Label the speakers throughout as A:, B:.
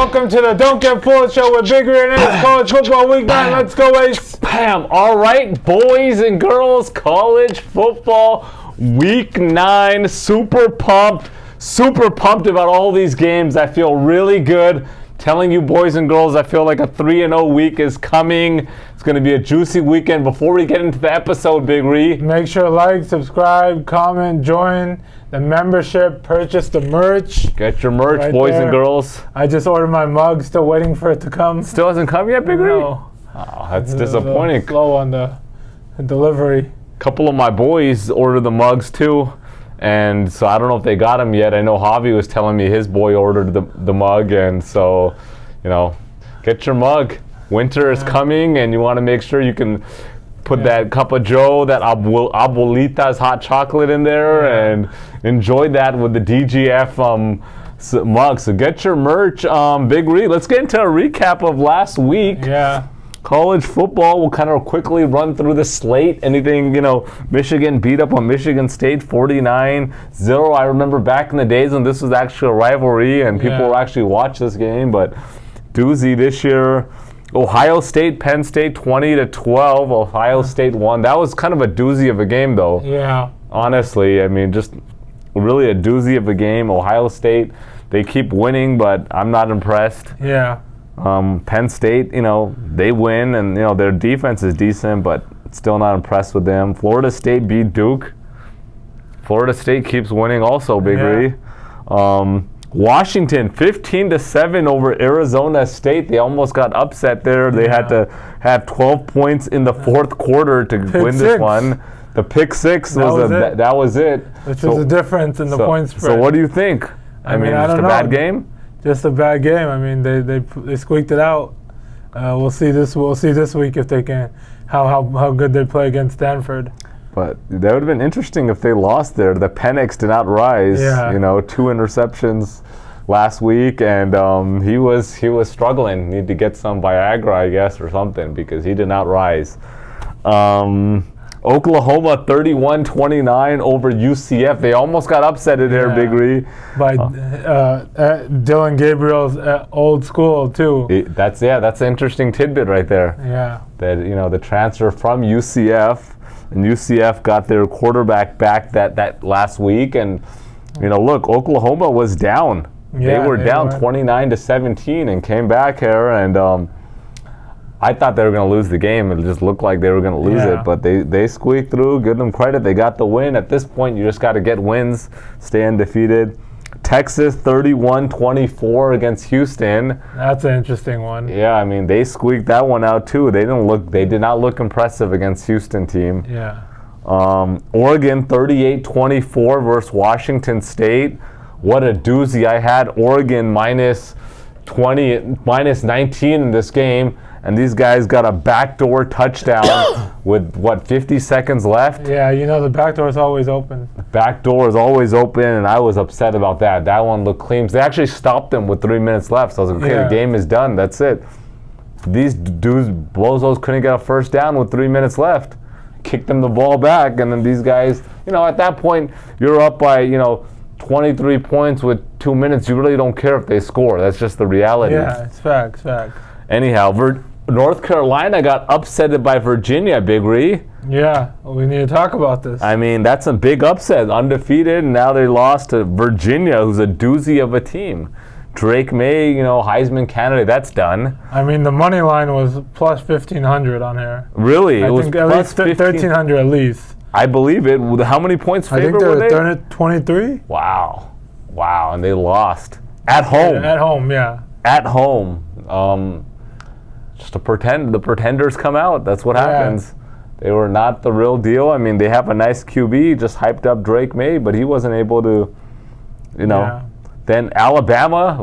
A: welcome to the Don't Get Fooled Show with Big Red and it's College Football Week 9. Let's go, Ace.
B: Bam! All right, boys and girls, college football Week 9. Super pumped about all these games. I feel really good. Telling you, boys and girls, I feel like a 3-0 week is coming. It's going to be a juicy weekend. Before we get into the episode, Big Ree,
A: make sure to like, subscribe, comment, join the membership, purchase the merch.
B: Get your merch, right, boys and girls.
A: I just ordered my mug, still waiting for it to come.
B: Still hasn't come yet, Big Ree?
A: No.
B: Oh, that's disappointing.
A: Slow on the delivery.
B: A couple of my boys ordered the mugs too. And so I don't know if they got them yet. I know Javi was telling me his boy ordered the mug, and so, you know, get your mug. Winter is coming, and you want to make sure you can put that cup of joe, that abuelita's hot chocolate in there, and enjoy that with the DGF mug. So get your merch. Big Ree, let's get into a recap of last week.
A: Yeah.
B: College football, we'll kind of quickly run through the slate. Anything, Michigan beat up on Michigan State 49-0. I remember back in the days when this was actually a rivalry and people were actually watch this game, but doozy this year. Ohio State, Penn State 20-12. Ohio State won. That was kind of a doozy of a game, though.
A: Yeah.
B: Honestly, I mean, just really a doozy of a game. Ohio State, they keep winning, but I'm not impressed.
A: Yeah.
B: Penn State, they win, and their defense is decent, but still not impressed with them. Florida State beat Duke. Florida State keeps winning also, Big Ree. Washington 15-7 over Arizona State. They almost got upset there. They had to have 12 points in the fourth quarter to win this one. The pick six that was it.
A: Which was the difference in the point spread.
B: So what do you think? I mean, just a bad game?
A: Just a bad game. I mean, they squeaked it out. We'll see this week if they can how good they play against Stanford. But
B: that would have been interesting if they lost there. The Penix did not rise.
A: Yeah.
B: 2 interceptions last week, and he was struggling. Need to get some Viagra, I guess, or something, because he did not rise. Oklahoma 31-29 over UCF. They almost got upset in there, Big Ree.
A: By Dylan Gabriel's old school, too.
B: That's an interesting tidbit right there.
A: Yeah.
B: That, the transfer from UCF, and UCF got their quarterback back that last week. And, look, Oklahoma was down.
A: Yeah,
B: they were down 29-17 and came back here, and I thought they were going to lose the game. It just looked like they were going to lose it, but they squeaked through. Give them credit. They got the win. At this point, you just got to get wins, stay undefeated. Texas 31-24 against Houston.
A: That's an interesting one.
B: Yeah, I mean, they squeaked that one out too. They did not look impressive against Houston team.
A: Yeah.
B: Oregon 38-24 versus Washington State. What a doozy. I had Oregon minus 19 in this game. And these guys got a backdoor touchdown with, 50 seconds left?
A: Yeah, the backdoor is always open.
B: The backdoor is always open, and I was upset about that. That one looked clean. They actually stopped them with 3 minutes left. So I was like, okay, the game is done. That's it. These dudes, bozos, couldn't get a first down with 3 minutes left. Kicked them the ball back, and then these guys, at that point, you're up by, 23 points with 2 minutes. You really don't care if they score. That's just the reality.
A: Yeah, it's facts.
B: Anyhow, North Carolina got upset by Virginia, Big Ree.
A: Yeah, we need to talk about this.
B: I mean, that's a big upset. Undefeated, and now they lost to Virginia, who's a doozy of a team. Drake May, Heisman candidate, that's done.
A: I mean, the money line was plus 1,500 on here.
B: Really?
A: I think at least 1,300 at least.
B: I believe it. How many points favored were they?
A: I think they're 23.
B: Wow, and they lost. At home.
A: At home, yeah.
B: At home. Just the pretenders come out. That's what happens. They were not the real deal. I mean, they have a nice QB, just hyped up Drake May, but he wasn't able to, Then Alabama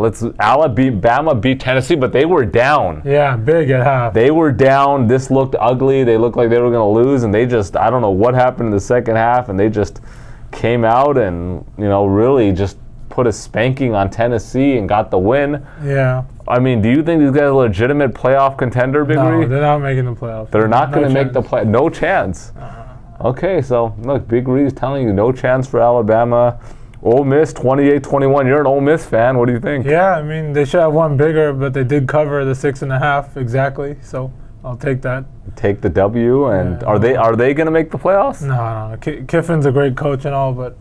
B: beat Tennessee, but they were down.
A: Yeah, big at half.
B: They were down. This looked ugly. They looked like they were going to lose, and they just, I don't know what happened in the second half, and they just came out and, really just put a spanking on Tennessee and got the win.
A: Yeah.
B: I mean, do you think these guys are a legitimate playoff contender, Big Ree?
A: No, they're not making the playoffs.
B: They're not going to make the play. No chance. Okay, so look, Big Ree's telling you no chance for Alabama. Ole Miss 28-21. You're an Ole Miss fan. What do you think?
A: Yeah, I mean, they should have won bigger, but they did cover the 6.5 exactly. So I'll take that.
B: Take the W. And are they going to make the playoffs?
A: No. Kiffin's a great coach and all, but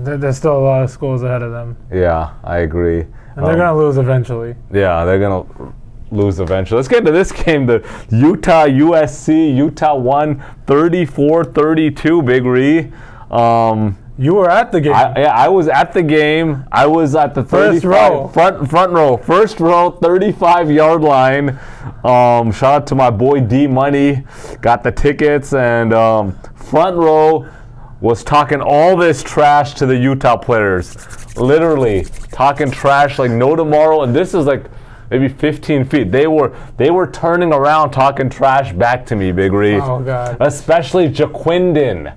A: there's still a lot of schools ahead of them.
B: Yeah, I agree.
A: And they're going to lose eventually.
B: Yeah, they're going to lose eventually. Let's get to this game. The Utah USC. Utah won 34-32, Big Ree.
A: You were at the game.
B: I was at the game. I was at the
A: First row.
B: front row. First row, 35-yard line. Shout out to my boy D Money. Got the tickets, and front row was talking all this trash to the Utah players. Literally talking trash like no tomorrow. And this is like maybe 15 feet. They were turning around talking trash back to me, Big Ree.
A: Oh, God.
B: Especially Jaquindon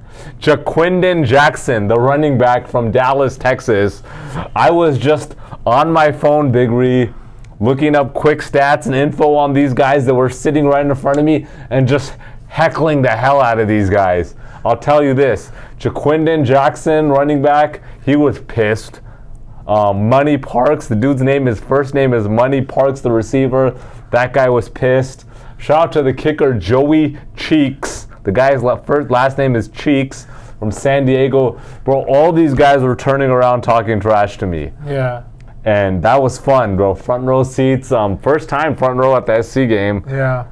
B: Jackson, the running back from Dallas, Texas. I was just on my phone, Big Ree, looking up quick stats and info on these guys that were sitting right in front of me and just heckling the hell out of these guys. I'll tell you this, Jaquindon Jackson, running back, he was pissed. Money Parks, the dude's first name is Money Parks, the receiver. That guy was pissed. Shout out to the kicker, Joey Cheeks. The guy's last name is Cheeks from San Diego. Bro, all these guys were turning around talking trash to me.
A: Yeah.
B: And that was fun, bro. Front row seats. First time front row at the SC game.
A: Yeah.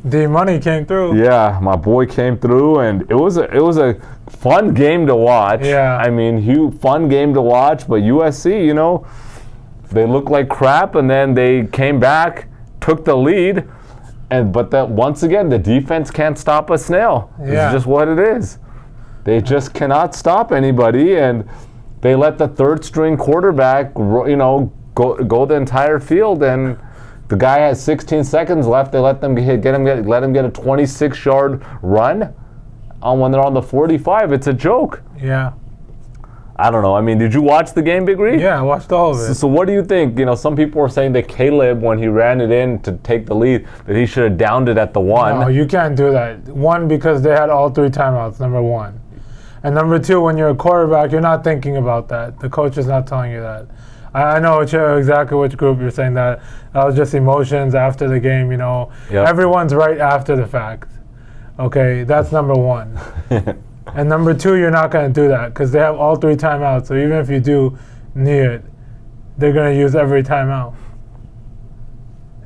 A: D Money came through.
B: Yeah, my boy came through, and it was a fun game to watch.
A: Yeah.
B: I mean, fun game to watch, but USC, they looked like crap, and then they came back, took the lead, but that once again, the defense can't stop a snail.
A: Yeah.
B: It's just what it is. They just cannot stop anybody, and they let the third string quarterback, go the entire field, and the guy has 16 seconds left. They let him get a 26-yard run when they're on the 45. It's a joke.
A: Yeah.
B: I don't know. I mean, did you watch the game, Big Ree?
A: Yeah, I watched all of it.
B: So what do you think? Some people were saying that Caleb, when he ran it in to take the lead, that he should have downed it at the 1.
A: No, you can't do that. 1, because they had all 3 timeouts, number 1. And number 2, when you're a quarterback, you're not thinking about that. The coach is not telling you that. I know exactly which group you're saying that. That was just emotions after the game, Yep. Everyone's right after the fact. Okay, that's number 1. And number 2, you're not going to do that because they have all 3 timeouts. So even if you do knee it, they're going to use every timeout.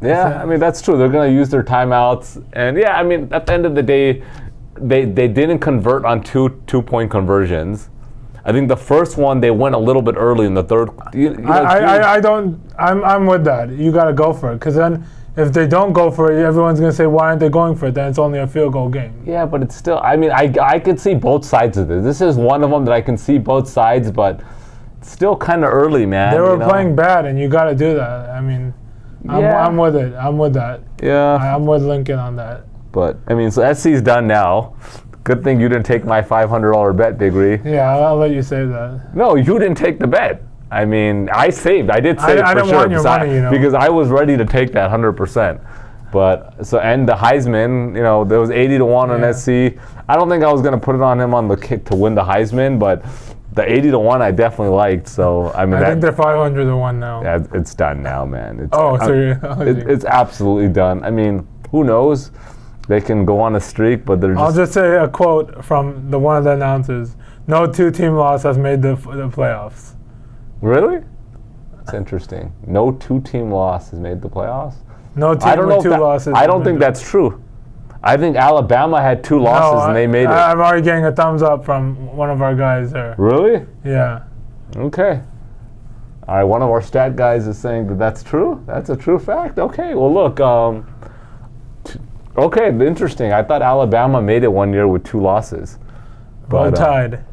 B: Yeah, I mean, that's true. They're going to use their timeouts. And, yeah, I mean, at the end of the day, they didn't convert on two-point conversions. I think the first one they went a little bit early in the third.
A: I'm with that. You got to go for it because then if they don't go for it, everyone's gonna say why aren't they going for it? Then it's only a field goal game.
B: Yeah, but it's still. I mean, I could see both sides of this. This is one of them that I can see both sides, but it's still kind of early, man.
A: They were playing bad, and you got to do that. I mean, I'm with it. I'm with that.
B: Yeah.
A: I'm with Lincoln on that.
B: But I mean, so SC's done now. Good thing you didn't take my $500 bet, Big Ree.
A: Yeah, I'll let you save that.
B: No, you didn't take the bet. I mean, I saved. I did save
A: I
B: for
A: didn't
B: sure
A: want your money,
B: because I was ready to take that 100%. But and the Heisman, there was 80-1 on SC. I don't think I was going to put it on him on the kick to win the Heisman, but the 80-1 I definitely liked. So I mean,
A: I think they're 500-1 now.
B: Yeah, it's done now, man.
A: It's
B: absolutely done. I mean, who knows? They can go on a streak, but they're just...
A: I'll just say a quote from one of the announcers. No 2-team loss has made the playoffs.
B: Really? That's interesting. No 2-team loss has made the playoffs?
A: No team with 2 losses.
B: I don't think that's true. I think Alabama had 2 losses and they made it.
A: I'm already getting a thumbs up from one of our guys there.
B: Really?
A: Yeah.
B: Okay. All right, one of our stat guys is saying that that's true? That's a true fact? Okay, well, look... Okay, interesting. I thought Alabama made it one year with 2 losses.
A: Well tied.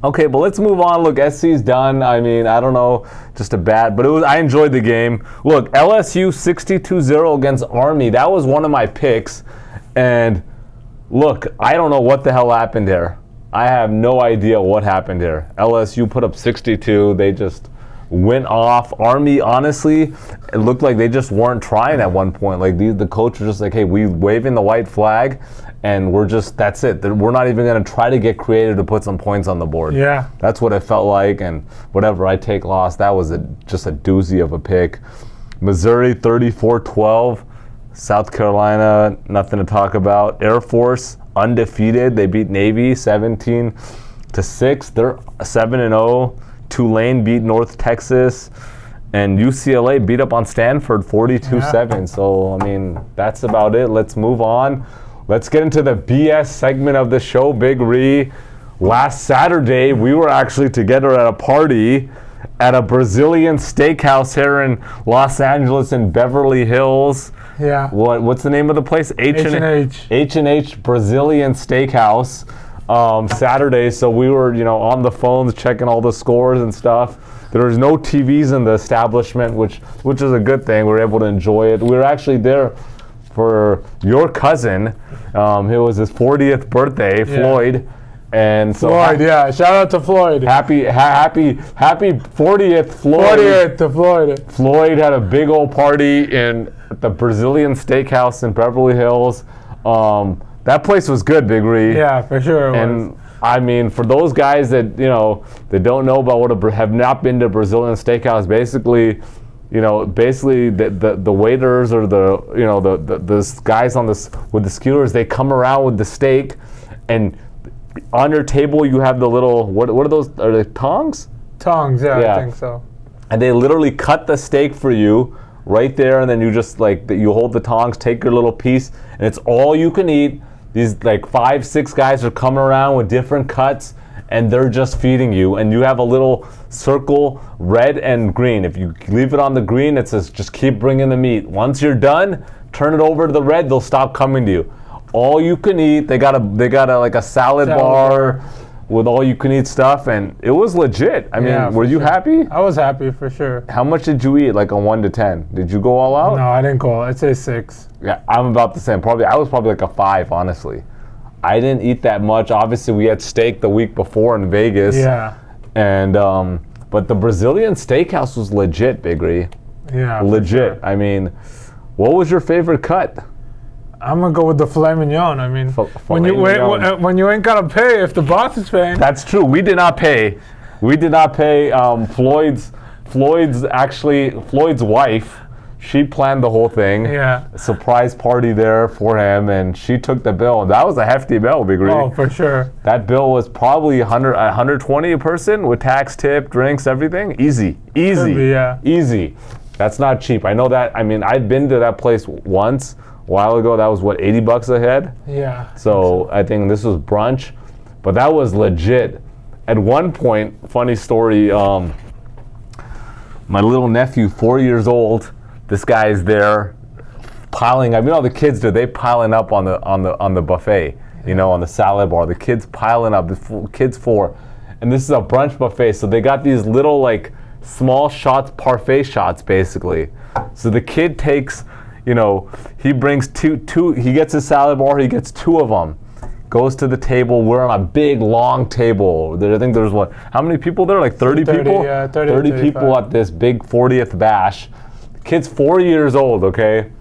B: Okay, but let's move on. Look, SC's done. I mean, I don't know, just a bad, but I enjoyed the game. Look, LSU 62-0 against Army. That was one of my picks. And look, I don't know what the hell happened here. I have no idea what happened here. LSU put up 62. They just went off. Army, honestly, it looked like they just weren't trying at one point. Like the coach was just like, hey, we waving the white flag, and that's it. We're not even going to try to get creative to put some points on the board.
A: Yeah.
B: That's what it felt like, and whatever I take loss, that was just a doozy of a pick. Missouri 34-12, South Carolina, nothing to talk about. Air Force undefeated. They beat Navy 17-6. They're 7-0. Tulane beat North Texas, and UCLA beat up on Stanford 42-7.
A: Yeah.
B: So, I mean, that's about it. Let's move on. Let's get into the BS segment of the show, Big Ree. Last Saturday, we were actually together at a party at a Brazilian steakhouse here in Los Angeles in Beverly Hills.
A: Yeah.
B: What's the name of the place?
A: H&H.
B: H&H Brazilian Steakhouse. Saturday, so we were, on the phones checking all the scores and stuff. There was no TVs in the establishment, which is a good thing. We were able to enjoy it. We were actually there for your cousin. It was his 40th birthday, Floyd. And so
A: Floyd, shout out to Floyd.
B: Happy 40th, Floyd.
A: 40th to Floyd.
B: Floyd had a big old party in the Brazilian Steakhouse in Beverly Hills. That place was good, Big Ree.
A: Yeah, for sure it
B: and
A: was.
B: I mean, for those guys that that don't know about have not been to Brazilian Steakhouse, basically the waiters or the guys with the skewers, they come around with the steak, and on your table you have the little what are those? Are they tongs?
A: Tongs, yeah, I think so.
B: And they literally cut the steak for you right there, and then you just you hold the tongs, take your little piece, and it's all you can eat. These 5-6 guys are coming around with different cuts, and they're just feeding you. And you have a little circle, red and green. If you leave it on the green, it says just keep bringing the meat. Once you're done, turn it over to the red. They'll stop coming to you. All you can eat. They got a salad bar with all you can eat stuff, and it was legit. I mean, were you happy?
A: I was happy for sure.
B: How much did you eat? Like a 1 to 10? Did you go all out?
A: No, I didn't go. I'd say 6.
B: Yeah, I'm about the same. I was probably like a 5, honestly. I didn't eat that much. Obviously, we had steak the week before in Vegas.
A: Yeah.
B: And but the Brazilian steakhouse was legit, Big Ree.
A: Yeah.
B: Legit.
A: Sure.
B: I mean, what was your favorite cut?
A: I'm gonna go with the filet mignon. I mean, when you ain't gotta pay if the boss is paying.
B: That's true. We did not pay. Floyd's wife, she planned the whole thing.
A: Yeah.
B: Surprise party there for him, and she took the bill. That was a hefty bill, Big Ree.
A: Oh, for sure.
B: That bill was probably 120 a person with tax, tip, drinks, everything. Easy.
A: Could be, yeah.
B: Easy. That's not cheap. I know that. I mean, I'd been to that place once a while ago. That was what, $80 a head?
A: Yeah.
B: So I think this was brunch, but that was legit. At one point, funny story, my little nephew, 4 years old, this guy is there piling up. You know how the kids do, they piling up on the buffet, on the salad bar. The kids piling up, the kids 4. And this is a brunch buffet, so they got these little small shots, parfait shots basically. So the kid takes, he brings two, he gets a salad bar, he gets 2 of them. Goes to the table. We're on a big, long table. I think there's how many people there? 30 people?
A: Yeah,
B: 30 people at this big 40th bash. The kid's 4 years old, okay?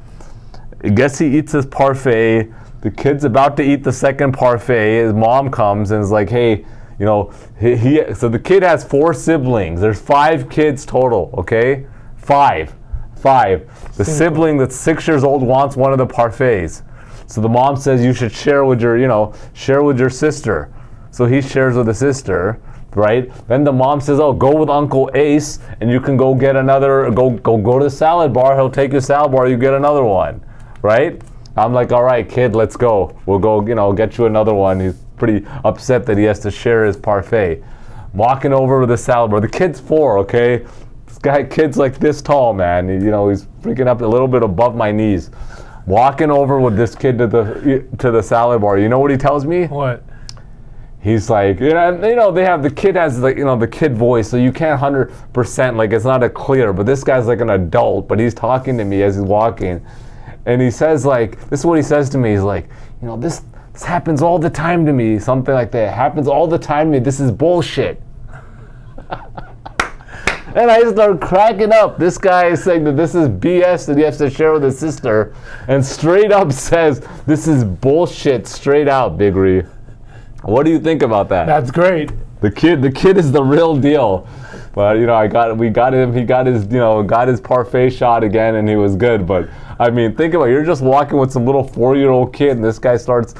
B: I guess he eats his parfait. The kid's about to eat the second parfait. His mom comes and is like, hey, so the kid has 4 siblings. There's 5 kids total, okay? 5. The sibling that's 6 years old wants one of the parfaits. So the mom says you should share with your sister. So he shares with the sister, right? Then the mom says, oh, go with Uncle Ace, and you can go get another, go to the salad bar. He'll take your salad bar, you get another one, right? I'm like, all right, kid, let's go. We'll go, get you another one. He's pretty upset that he has to share his parfait. Walking over with the salad bar. The kid's 4, okay? Kid's like this tall, man. He's freaking up a little bit above my knees. Walking over with this kid to the salad bar. You know what he tells me?
A: What?
B: He's like, they have, the kid has the kid voice, so you can't 100%, it's not a clear, but this guy's like an adult, but he's talking to me as he's walking. And he says this is what he says to me. He's like, this happens all the time to me. Something like that. It happens all the time to me. This is bullshit. And I start cracking up. This guy is saying that this is BS that he has to share with his sister, and straight up says this is bullshit. Straight out, Big Ree. What do you think about that?
A: That's great.
B: The kid is the real deal. But we got him. He got his parfait shot again, and he was good. But I mean, think about it. You're just walking with some little 4-year-old kid, and this guy starts,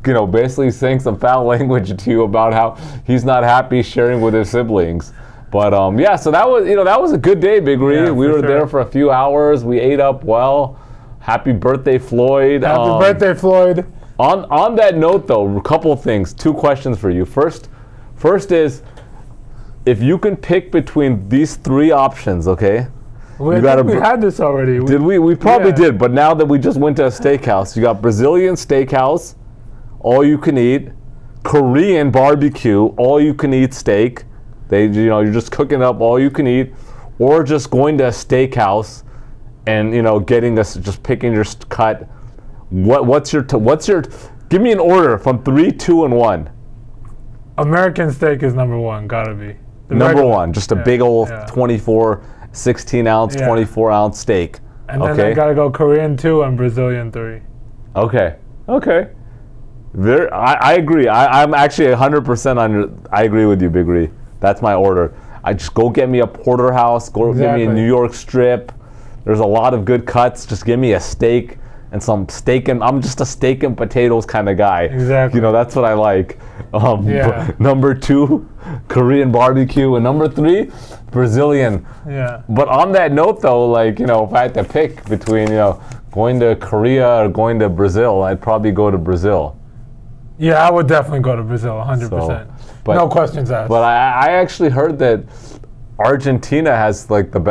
B: basically saying some foul language to you about how he's not happy sharing with his siblings. But yeah, so that was a good day, Big Ree.
A: Yeah,
B: we were there for a few hours. We ate up well. Happy birthday, Floyd.
A: Happy birthday, Floyd.
B: On that note, though, a couple of things. 2 questions for you. First is, if you can pick between these 3 options, okay?
A: We had this already.
B: Did we? We probably did, but now that we just went to a steakhouse, you got Brazilian steakhouse, all you can eat, Korean barbecue, all you can eat steak. You're just cooking up all you can eat, or just going to a steakhouse and just picking your cut. What's your give me an order from 3, 2, and 1.
A: American steak is number 1, gotta be.
B: Number 1, just a big old 24, 16 ounce, 24 ounce steak.
A: And then I gotta go Korean 2 and Brazilian 3.
B: Okay. I agree. I'm actually 100% I agree with you, Big Ree. That's my order. I just go get me a porterhouse, get me a New York strip. There's a lot of good cuts. Just give me a steak and some steak, and I'm just a steak and potatoes kind of guy.
A: Exactly.
B: That's what I like. Number 2, Korean barbecue, and number 3, Brazilian.
A: Yeah.
B: But on that note, though, if I had to pick between going to Korea or going to Brazil, I'd probably go to Brazil.
A: Yeah, I would definitely go to Brazil, 100%. No questions asked.
B: But I actually heard that Argentina has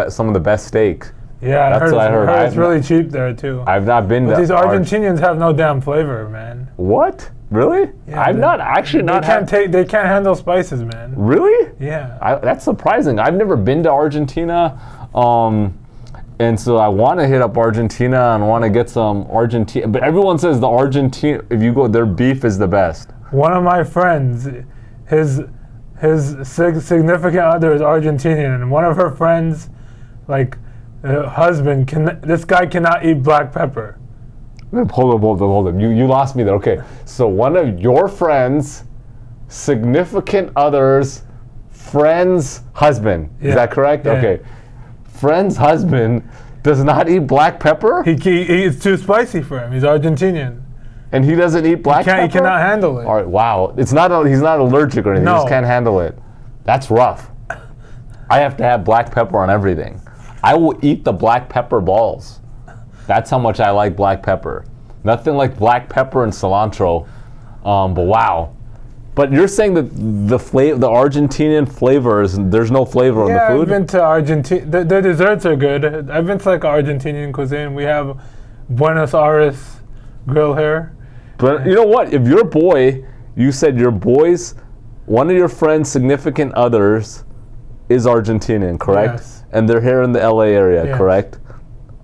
B: some of the best steak.
A: Yeah,
B: that's what I heard.
A: It's really cheap there too.
B: I've not been to.
A: These Argentinians have no damn flavor, man.
B: What? Really?
A: Yeah,
B: I've not actually not.
A: They can't handle spices, man.
B: Really?
A: Yeah.
B: That's surprising. I've never been to Argentina, and so I want to hit up Argentina and want to get some Argentina. But everyone says the Argentina, if you go, their beef is the best.
A: One of my friends, his significant other is Argentinian, and one of her friends, husband, this guy cannot eat black pepper.
B: Hold up. You lost me there. Okay, so one of your friends, significant other's friend's husband.
A: Yeah.
B: Is that correct?
A: Yeah.
B: Okay. Friend's husband does not eat black pepper?
A: It's too spicy for him. He's Argentinian.
B: And he doesn't eat black pepper?
A: He cannot handle it.
B: All right, wow. He's not allergic or anything.
A: No.
B: He just can't handle it. That's rough. I have to have black pepper on everything. I will eat the black pepper balls. That's how much I like black pepper. Nothing like black pepper and cilantro. But wow. But you're saying that the Argentinian flavors, there's no flavor in the food?
A: Yeah, I've been to Argentina. The desserts are good. I've been to Argentinian cuisine. We have Buenos Aires grill here.
B: But you know what? If you said one of your friends' significant others is Argentinian, correct?
A: Yes.
B: And they're here in the LA area,
A: Yes.
B: correct?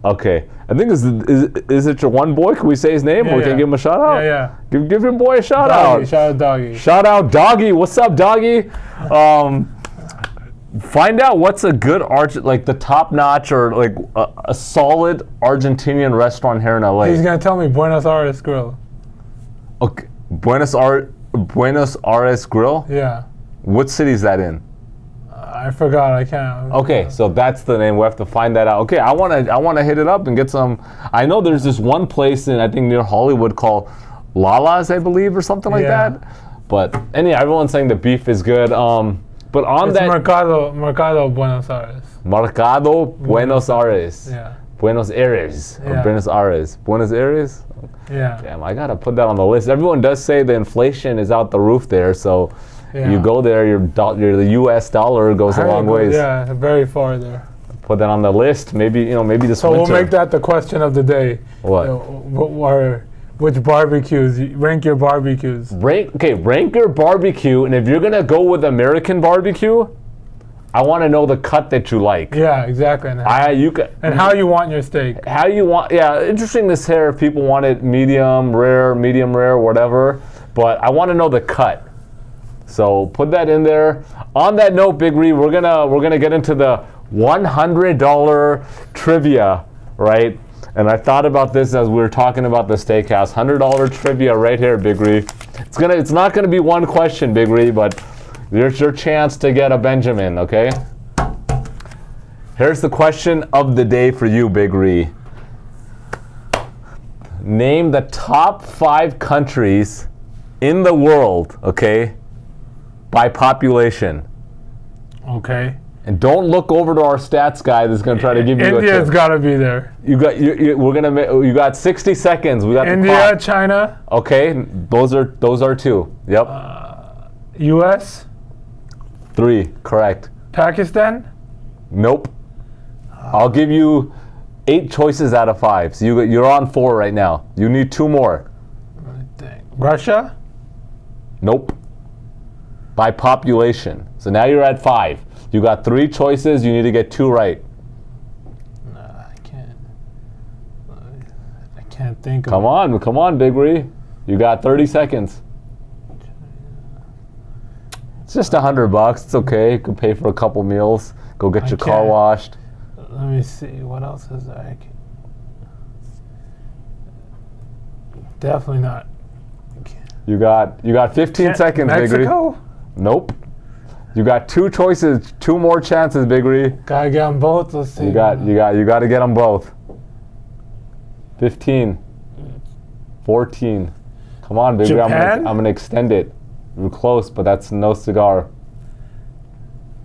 B: Okay. I think is it your one boy? Can we say his name?
A: Yeah,
B: Or can we give him a shout out?
A: Yeah.
B: Give your boy a shout
A: Doggy,
B: out.
A: shout out Doggy.
B: Shout out Doggy. What's up, Doggy? Find out what's a good the top notch or a solid Argentinian restaurant here in LA.
A: He's gonna tell me Buenos Aires grill.
B: Okay. Buenos Aires Grill?
A: Yeah.
B: What city is that in?
A: I forgot. I can't.
B: Okay, so that's the name. We have to find that out. Okay, I wanna hit it up and get some. I know there's this one place I think near Hollywood called Lala's, I believe, or something like that. But anyway, everyone's saying the beef is good. But on
A: It's
B: that
A: Mercado Buenos Aires.
B: Mercado Buenos Aires.
A: Yeah.
B: Buenos Aires. Or
A: Yeah.
B: Buenos Aires. Buenos Aires?
A: Yeah.
B: Damn, I gotta put that on the list. Everyone does say the inflation is out the roof there, so you go there, the U.S. dollar goes a long ways.
A: Yeah, very far there.
B: Put that on the list. Maybe this
A: So
B: winter.
A: we'll make that the question of the day.
B: What?
A: Which barbecues? Rank your barbecues.
B: Rank your barbecue, and if you're gonna go with American barbecue, I want to know the cut that you like.
A: Yeah, exactly. And how you want your steak.
B: How you want? Yeah, interesting this here. If people want it medium rare, whatever. But I want to know the cut. So put that in there. On that note, Big Ree, we're gonna get into the $100 trivia, right? And I thought about this as we were talking about the steakhouse. $100 trivia right here, Big Ree. It's not gonna be one question, Big Ree, but there's your chance to get a Benjamin, okay? Here's the question of the day for you, Big Ree. Name the top 5 countries in the world, okay, by population.
A: Okay.
B: And don't look over to our stats guy that's going to try to give you a tip.
A: India's got to be there.
B: You got 60 seconds. We got
A: India, China.
B: Okay, those are 2. Yep.
A: U.S.
B: 3, correct.
A: Pakistan.
B: Nope. I'll give you 8 choices out of 5. So you're on 4 right now. You need 2 more.
A: Russia.
B: Nope. By population. So now you're at 5. You got 3 choices. You need to get 2 right.
A: No, I can't think of it.
B: Come on, Big Ree. You got 30 seconds. It's just $100. It's okay. You can pay for a couple meals. Go get your car washed.
A: Let me see. What else is there? Definitely not.
B: You got 15 seconds, Big Ree.
A: Mexico?
B: Nope. You got 2 choices, 2 more chances, Big Ree.
A: Gotta get them both. Let's see.
B: You got to get them both. 15. 14. Come on, Big Ree. I'm gonna extend it. You're close, but that's no cigar.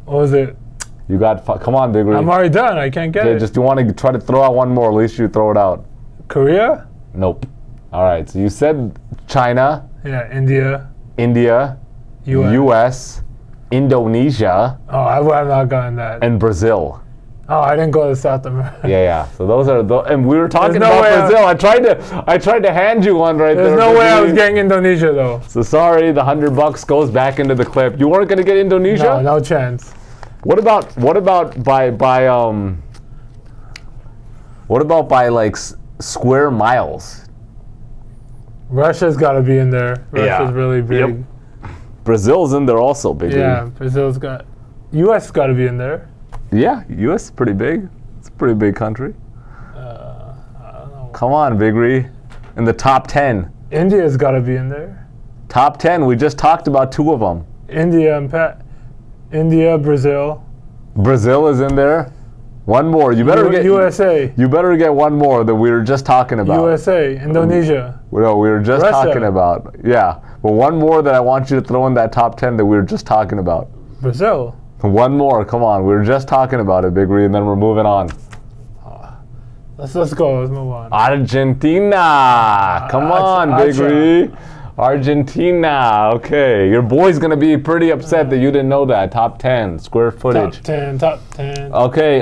A: What was it?
B: You got. Come on, Big Ree.
A: I'm already done. I can't get it.
B: Just you want to try to throw out one more? At least you throw it out.
A: Korea?
B: Nope. All right. So you said China.
A: Yeah. India.
B: U.S. Indonesia.
A: Oh, I would have not gotten that.
B: And Brazil.
A: Oh, I didn't go to South America.
B: Yeah. So those are and we were talking about Brazil. I tried to hand you one right there.
A: There's no way I was getting Indonesia though.
B: So sorry, the $100 goes back into the clip. You weren't gonna get Indonesia?
A: No, no chance.
B: What about by like square miles?
A: Russia's got to be in there. Russia's really big.
B: Yep. Brazil's in there also, Big.
A: Yeah, Brazil's got. U.S. got to be in there.
B: Yeah, U.S. is pretty big. It's a pretty big country.
A: I don't know.
B: Come on, Big Ree. In the top 10.
A: India's got to be in there.
B: Top 10. We just talked about 2 of them.
A: India, Brazil.
B: Brazil is in there. One more. You better get
A: USA.
B: You better get one more that we were just talking about.
A: USA, Indonesia.
B: No, we were just
A: Russia.
B: talking about. Yeah, but one more that I want you to throw in that top 10 that we were just talking about.
A: Brazil.
B: One more. Come on. We were just talking about it, Big Ree, and then we're moving on.
A: Let's go. Let's move on.
B: Argentina. Come on, Big Ree. Argentina. Okay. Your boy's going to be pretty upset that you didn't know that. Top 10 square footage.
A: Top 10.
B: Okay.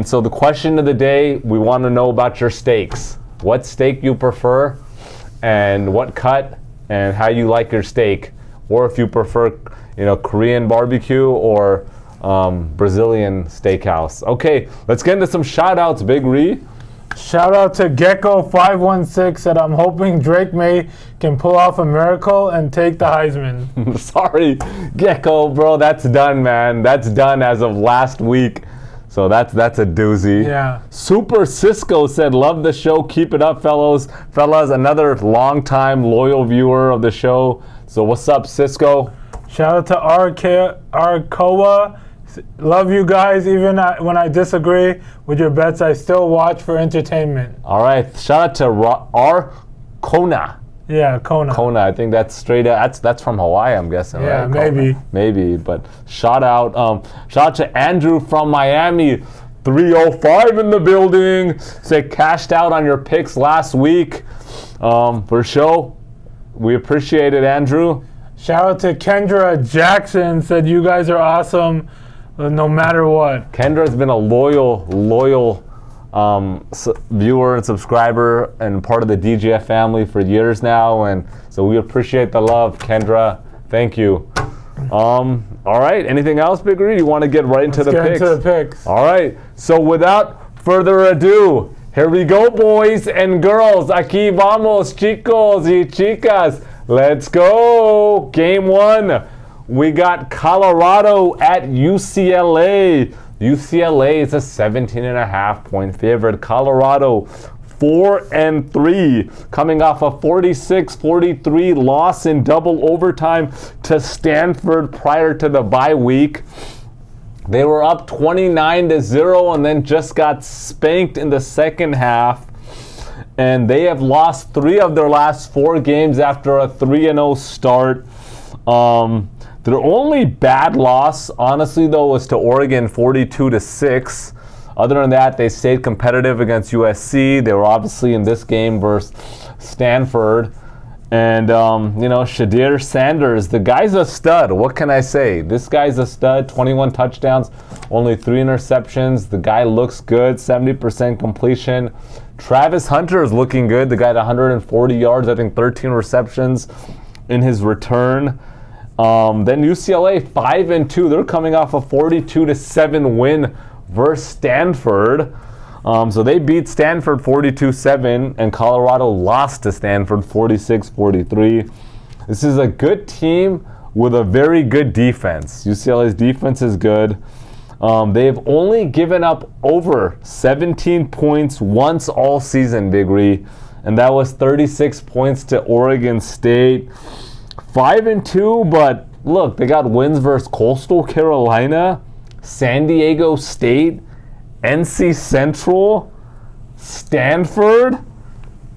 B: So the question of the day, we want to know about your steaks. What steak you prefer and what cut and how you like your steak. Or if you prefer, Korean barbecue or Brazilian steakhouse. Okay, let's get into some shout outs, Big Ree.
A: Shout out to Gecko516 that I'm hoping Drake May can pull off a miracle and take the Heisman.
B: Sorry, Gecko, bro, that's done, man. That's done as of last week. So that's a doozy.
A: Yeah.
B: Super Cisco said, love the show. Keep it up, fellas. Another long-time loyal viewer of the show. So what's up, Cisco?
A: Shout out to Arcoa. Love you guys. Even when I disagree with your bets, I still watch for entertainment.
B: All right. Shout out to Kona.
A: Yeah, Kona.
B: Kona. I think that's straight out. That's from Hawaii, I'm guessing.
A: Yeah,
B: right?
A: maybe.
B: Maybe. But shout out to Andrew from Miami. 305 in the building. Said cashed out on your picks last week for show. We appreciate it, Andrew.
A: Shout out to Kendra Jackson. Said you guys are awesome. No matter what.
B: Kendra's been a loyal viewer and subscriber and part of the DGF family for years now, and so we appreciate the love, Kendra. Thank you. All right. Anything else, Big Ree? You want to get right into the picks? All right. So without further ado, here we go, boys and girls. Aquí vamos, chicos y chicas. Let's go. Game 1. we got Colorado at UCLA. UCLA is a 17.5-point favorite. Colorado 4-3, coming off a 46-43 loss in double overtime to Stanford prior to the bye week. They were up 29-0 and then just got spanked in the second half. And they have lost 3 of their last 4 games after a 3-0 start. Their only bad loss, honestly, though, was to Oregon 42-6. Other than that, they stayed competitive against USC. They were obviously in this game versus Stanford. And, Shadir Sanders, the guy's a stud. What can I say? This guy's a stud. 21 touchdowns, only 3 interceptions. The guy looks good, 70% completion. Travis Hunter is looking good. The guy had 140 yards, I think 13 receptions in his return. Then UCLA 5-2. They're coming off a 42-7 win versus Stanford. So they beat Stanford 42-7, and Colorado lost to Stanford 46-43. This is a good team with a very good defense. UCLA's defense is good. They've only given up over 17 points once all season, Big Ree, and that was 36 points to Oregon State. 5-2, but look, they got wins versus Coastal Carolina, San Diego State, NC Central, Stanford,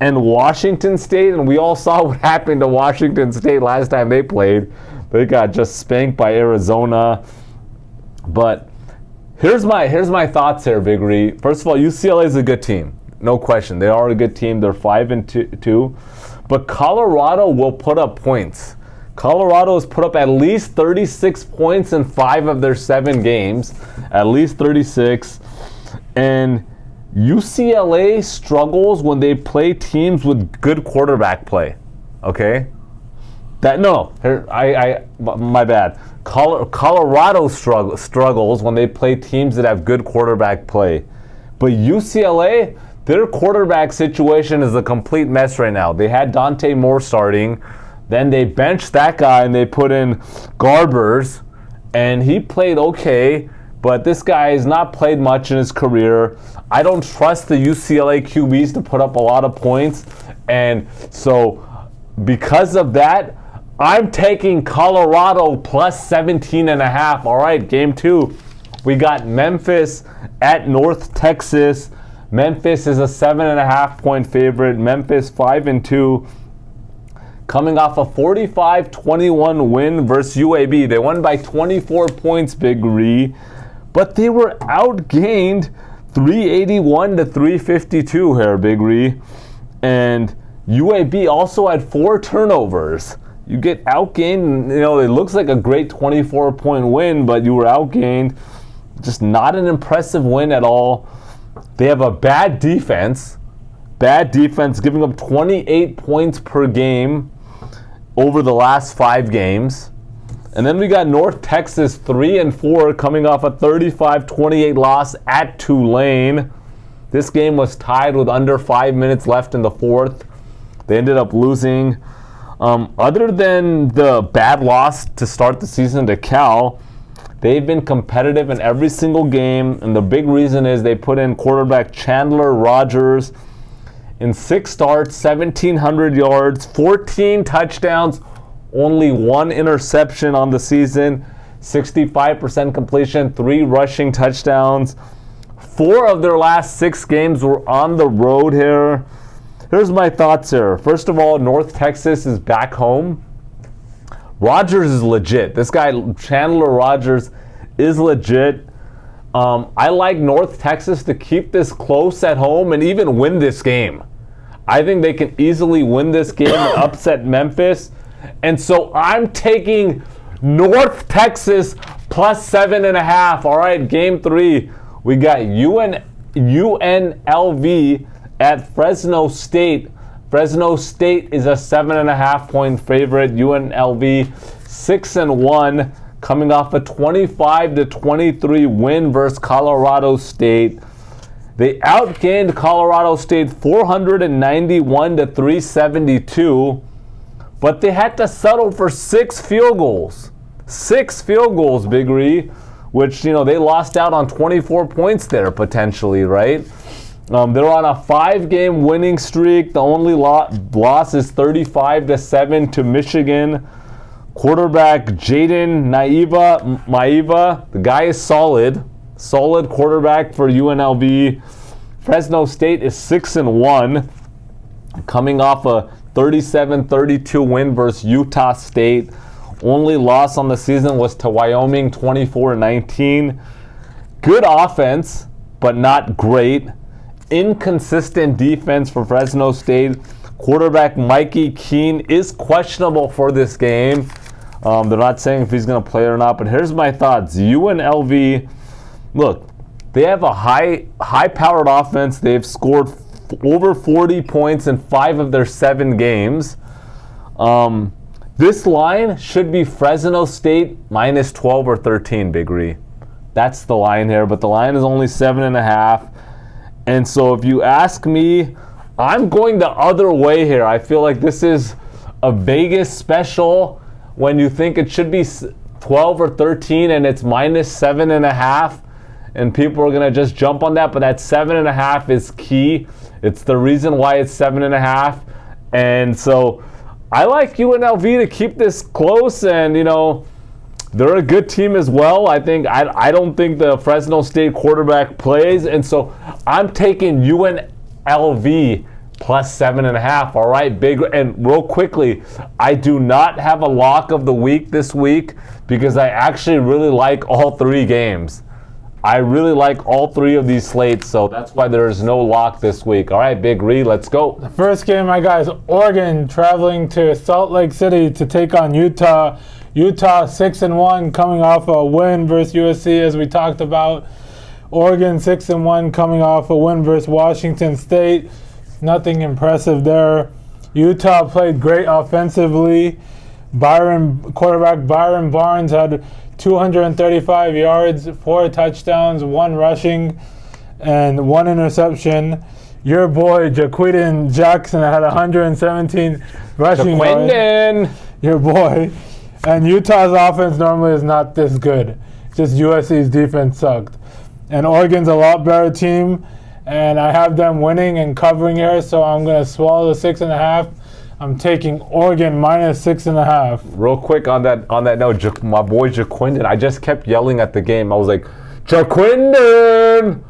B: and Washington State. And we all saw what happened to Washington State last time they played. They got just spanked by Arizona. But here's my thoughts here, Big Ree. First of all, UCLA is a good team. No question. They are a good team. They're 5-2. But Colorado will put up points. Colorado has put up at least 36 points in 5 of their 7 games. At least 36. And UCLA struggles when they play teams with good quarterback play. Okay? My bad. Colorado struggles when they play teams that have good quarterback play. But UCLA, their quarterback situation is a complete mess right now. They had Dante Moore starting. Then they benched that guy and they put in Garbers. And he played okay, but this guy has not played much in his career. I don't trust the UCLA QBs to put up a lot of points. And so because of that, I'm taking Colorado plus 17.5. All right, game 2. We got Memphis at North Texas. Memphis is a 7.5-point favorite. Memphis 5-2. Coming off a 45-21 win versus UAB. They won by 24 points, Big Ree. But they were outgained 381-352 here, Big Ree. And UAB also had 4 turnovers. You get outgained, it looks like a great 24-point win, but you were outgained. Just not an impressive win at all. They have a bad defense, giving up 28 points per game over the last 5 games. And then we got North Texas 3-4, coming off a 35-28 loss at Tulane. This game was tied with under 5 minutes left in the 4th. They ended up losing. Other than the bad loss to start the season to Cal, they've been competitive in every single game, and the big reason is they put in quarterback Chandler Rogers in 6 starts, 1,700 yards, 14 touchdowns, only 1 interception on the season, 65% completion, 3 rushing touchdowns. 4 of their last 6 games were on the road here. Here's my thoughts here. First of all, North Texas is back home. Rogers is legit. This guy, Chandler Rogers, is legit. I like North Texas to keep this close at home and even win this game. I think they can easily win this game and upset Memphis. And so I'm taking North Texas plus 7.5. All right, game 3. We got UNLV at Fresno State. Fresno State is a 7.5-point favorite. UNLV 6-1, coming off a 25-23 win versus Colorado State. They outgained Colorado State 491-372, but they had to settle for 6 field goals. 6 field goals, Big Ree, which, they lost out on 24 points there potentially, right? They're on a 5-game winning streak. The only loss is 35-7 to Michigan. Quarterback Jaden Maiva, the guy is solid quarterback for UNLV. Fresno State is 6-1, coming off a 37-32 win versus Utah State. Only loss on the season was to Wyoming, 24-19. Good offense, but not great. Inconsistent defense for Fresno State. Quarterback Mikey Keene is questionable for this game. They're not saying if he's going to play or not, but here's my thoughts. UNLV, look, they have a high-powered offense. They've scored over 40 points in 5 of their 7 games. This line should be Fresno State minus 12 or 13, Big Ree. That's the line here, but the line is only 7.5. And so if you ask me, I'm going the other way here. I feel like this is a Vegas special when you think it should be 12 or 13 and it's minus 7.5. And people are going to just jump on that, but that 7.5 is key. It's the reason why it's 7.5. And so I like UNLV to keep this close, and they're a good team as well. I don't think the Fresno State quarterback plays, and so I'm taking UNLV plus 7.5. All right, big. And real quickly, I do not have a lock of the week this week because I actually really like all 3 games. I really like all 3 of these slates, so that's why there is no lock this week. All right, Big Ree, let's go.
A: The first game I got is Oregon traveling to Salt Lake City to take on Utah. Utah 6-1 coming off a win versus USC, as we talked about. Oregon 6-1 coming off a win versus Washington State. Nothing impressive there. Utah played great offensively. Quarterback Byron Barnes had 235 yards, 4 touchdowns, 1 rushing, and 1 interception. Your boy Jaquindon Jackson had 117 rushing yards. Your boy. And Utah's offense normally is not this good. Just USC's defense sucked. And Oregon's a lot better team, and I have them winning and covering here, so I'm going to swallow the 6.5. I'm taking Oregon minus 6.5.
B: Real quick on that note, my boy Jaquindon, I just kept yelling at the game. I was like, Jaquindon!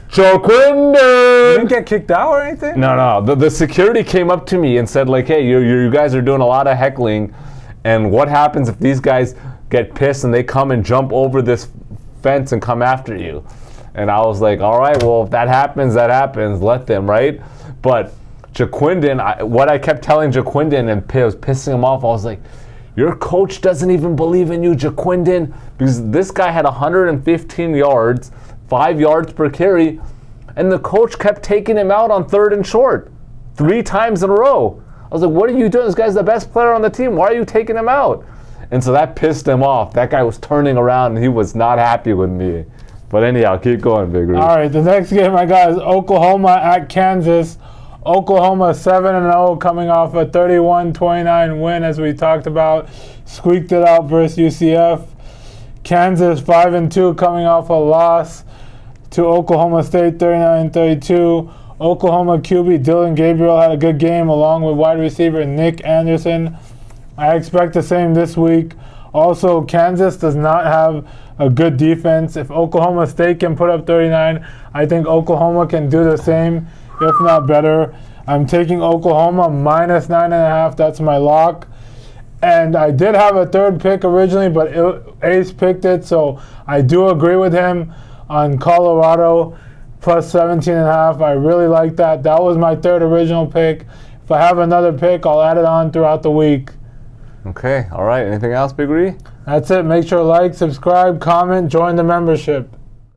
B: Jaquindon!
A: You didn't get kicked out or anything?
B: No. The security came up to me and said, like, hey, you guys are doing a lot of heckling, and what happens if these guys get pissed and they come and jump over this fence and come after you? And I was like, all right, well, if that happens, let them, right? But Jaquindon, what I kept telling Jaquindon and was pissing him off, I was like, your coach doesn't even believe in you, Jaquindon, because this guy had 115 yards, 5 yards per carry, and the coach kept taking him out on 3rd and short 3 times in a row. I was like, what are you doing? This guy's the best player on the team. Why are you taking him out? And so that pissed him off. That guy was turning around, and he was not happy with me. But anyhow, keep going, Big Ree.
A: All right, the next game I got is Oklahoma at Kansas. Oklahoma 7-0 coming off a 31-29 win, as we talked about. Squeaked it out versus UCF. Kansas 5-2 coming off a loss to Oklahoma State 39-32. Oklahoma QB Dylan Gabriel had a good game along with wide receiver Nick Anderson. I expect the same this week. Also, Kansas does not have a good defense. If Oklahoma State can put up 39, I think Oklahoma can do the same, if not better. I'm taking Oklahoma minus 9.5. That's my lock. And I did have a 3rd pick originally, but Ace picked it, so I do agree with him on Colorado plus 17.5. I really like that. That was my 3rd original pick. If I have another pick, I'll add it on throughout the week.
B: Okay, all right. Anything else, Big Ree?
A: That's it. Make sure to like, subscribe, comment, join the membership.